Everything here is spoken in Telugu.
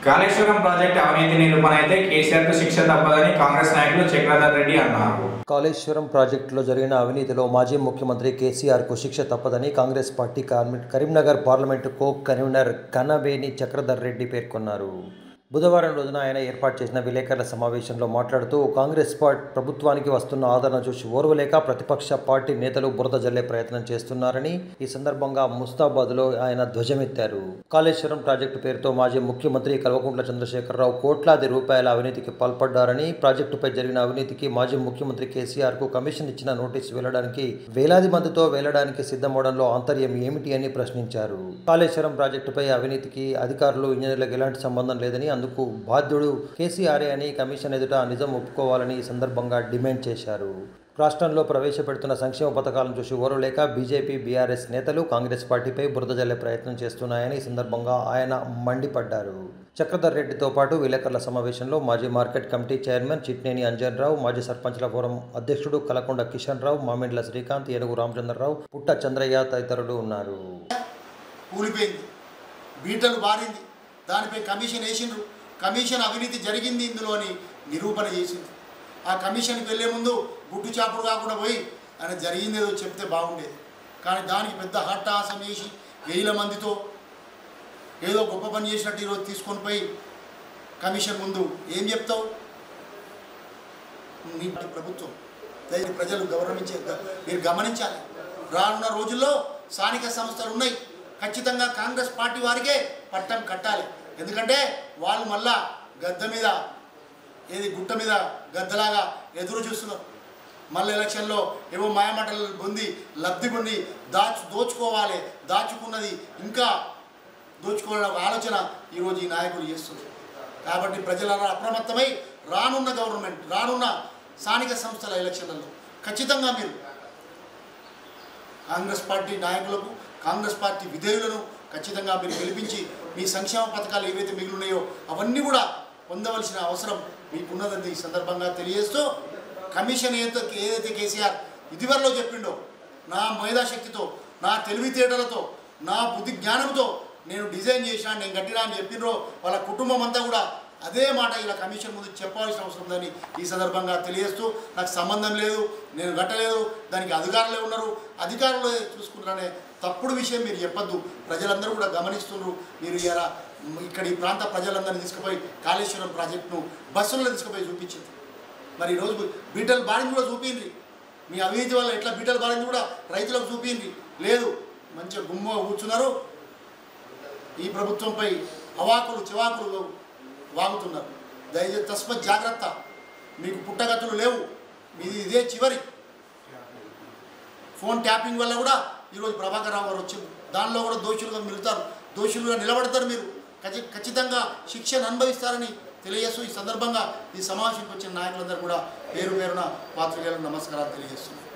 కాళేశ్వరం ప్రాజెక్టు అవినీతి నిరూపణ అయితే కేసీఆర్కు శిక్ష తప్పదని కాంగ్రెస్ నాయకులు చక్రధర్ రెడ్డి అన్నారు. కాళేశ్వరం ప్రాజెక్టులో జరిగిన అవినీతిలో మాజీ ముఖ్యమంత్రి కేసీఆర్కు శిక్ష తప్పదని Congress party Karimnagar parliament co convener Kanaveni Chakradhar Reddy పేర్కొన్నారు. బుధవారం రోజున ఆయన ఏర్పాటు చేసిన విలేకరుల సమావేశంలో మాట్లాడుతూ కాంగ్రెస్ ప్రభుత్వానికి వస్తున్న ఆదరణ చూసి ఓర్వలేక ప్రతిపక్ష పార్టీ నేతలు బురద జల్లే ప్రయత్నం చేస్తున్నారని ఈ సందర్భంగా ముస్తాబాద్లో ఆయన ధ్వజమెత్తారు. కాళేశ్వరం ప్రాజెక్టు పేరుతో మాజీ ముఖ్యమంత్రి కల్వకుంట్ల చంద్రశేఖరరావు కోట్లాది రూపాయల అవినీతికి పాల్పడ్డారని, ప్రాజెక్టుపై జరిగిన అవినీతికి మాజీ ముఖ్యమంత్రి కేసీఆర్కు కమిషన్ ఇచ్చిన నోటీసు వెళ్లడానికి వేలాది మందితో వెళ్లడానికి సిద్ధమవడంలో ఆంతర్యం ఏమిటి అని ప్రశ్నించారు. కాళేశ్వరం ప్రాజెక్టుపై అవినీతికి అధికారులు, ఇంజనీర్లకు ఎలాంటి సంబంధం లేదని, అందుకు బాధ్యుడు కేసీఆర్ అని కమిషన్ ఎదుట నిజం ఒప్పుకోవాలని ఈ సందర్భంగా డిమాండ్ చేశారు. రాష్ట్రంలో ప్రవేశపెడుతున్న సంక్షేమ పథకాలను చూసి ఓర్వలేక బీజేపీ, బీఆర్ఎస్ నేతలు కాంగ్రెస్ పార్టీపై బురద జల్లే ప్రయత్నం చేస్తున్నాయని ఈ సందర్భంగా ఆయన మండిపడ్డారు. చక్రధర్ రెడ్డితో పాటు విలేకరుల సమావేశంలో మాజీ market committee chairman Chitneni Anjan Rao, మాజీ సర్పంచ్ల ఫోరం అధ్యక్షుడు కలకొండ కిషన్ రావు, మామిండ్ల శ్రీకాంత్, ఏనుగు రామచంద్రరావు, పుట్ట చంద్రయ్య తదితరులు ఉన్నారు. దానిపై కమిషన్ వేసిండ్రు. కమిషన్ అవినీతి జరిగింది ఇందులో అని నిరూపణ చేసింది. ఆ కమిషన్కి వెళ్ళే ముందు గుడ్డు చాపుడు కాకుండా పోయి ఆయన జరిగింది ఏదో చెప్తే బాగుండేది. కానీ దానికి పెద్ద హట్టాసం వేసి వేల మందితో ఏదో గొప్ప పని చేసినట్టు ఈరోజు తీసుకొని పోయి కమిషన్ ముందు ఏం చెప్తావు? నీ ప్రభుత్వం దయచేసి ప్రజలు మీరు గమనించాలి. రానున్న రోజుల్లో స్థానిక సంస్థలు ఉన్నాయి. ఖచ్చితంగా కాంగ్రెస్ పార్టీ వారికే పట్టం కట్టాలి. ఎందుకంటే వాళ్ళు మళ్ళా గద్ద మీద గుట్ట మీద గద్దలాగా ఎదురు చూస్తున్నారు. మళ్ళీ ఎలక్షన్లో ఏవో మాయమాటలు పొంది లబ్ధి పొంది దోచుకోవాలి, దాచుకున్నది ఇంకా దోచుకోవాలనే ఆలోచన ఈరోజు ఈ నాయకులు చేస్తున్నారు. కాబట్టి ప్రజలందరూ అప్రమత్తమై రానున్న స్థానిక సంస్థల ఎలక్షన్లలో ఖచ్చితంగా మీరు కాంగ్రెస్ పార్టీ నాయకులకు, కాంగ్రెస్ పార్టీ విధేయులను ఖచ్చితంగా మీరు గెలిపించి మీ సంక్షేమ పథకాలు ఏవైతే మిగిలినాయో అవన్నీ కూడా పొందవలసిన అవసరం మీకున్నదని ఈ సందర్భంగా తెలియజేస్తూ, కమిషన్ ఏదైతే కేసీఆర్ ఇదివరలో చెప్పిండో, నా మేధాశక్తితో, నా తెలివితేటలతో, నా బుద్ధి జ్ఞానంతో నేను డిజైన్ చేసినా, నేను కట్టినా అని చెప్పినరో వాళ్ళ కుటుంబం అంతా కూడా అదే మాట ఇలా కమిషన్ ముందు చెప్పాల్సిన అవసరం ఉందని ఈ సందర్భంగా తెలియజేస్తూ, నాకు సంబంధం లేదు, నేను కట్టలేదు, దానికి అధికారులే ఉన్నారు, అధికారులే చూసుకుంటారనే తప్పుడు విషయం మీరు చెప్పొద్దు. ప్రజలందరూ కూడా గమనిస్తున్నారు. మీరు ఇలా ఇక్కడ ఈ ప్రాంత ప్రజలందరినీ తీసుకుపోయి కాళేశ్వరం ప్రాజెక్టును బస్సుల్లో తీసుకుపోయి చూపించింది. మరి ఈరోజు బీటలు బారింది కూడా చూపింది. మీ అవినీతి వల్ల ఎట్లా బీటలు బారింది కూడా రైతులకు చూపింది. లేదు, మంచిగా గుమ్మ కూర్చున్నారు. ఈ ప్రభుత్వంపై అవాకులు చివాకులు వాగుతున్నారు. దయచేసి తస్మత్ జాగ్రత్త. మీకు పుట్టగతులు లేవు. మీది ఇదే చివరి. ఫోన్ ట్యాపింగ్ వల్ల కూడా ఈరోజు ప్రభాకర్ రావు గారు వచ్చింది. దానిలో కూడా దోషులుగా మిగులుతారు, దోషులుగా నిలబడతారు. మీరు ఖచ్చితంగా శిక్షను అనుభవిస్తారని తెలియజేస్తూ ఈ సందర్భంగా ఈ సమావేశానికి వచ్చిన నాయకులందరూ కూడా పేరు పేరున పాత్రికేయులకు నమస్కారాలు తెలియజేస్తున్నారు.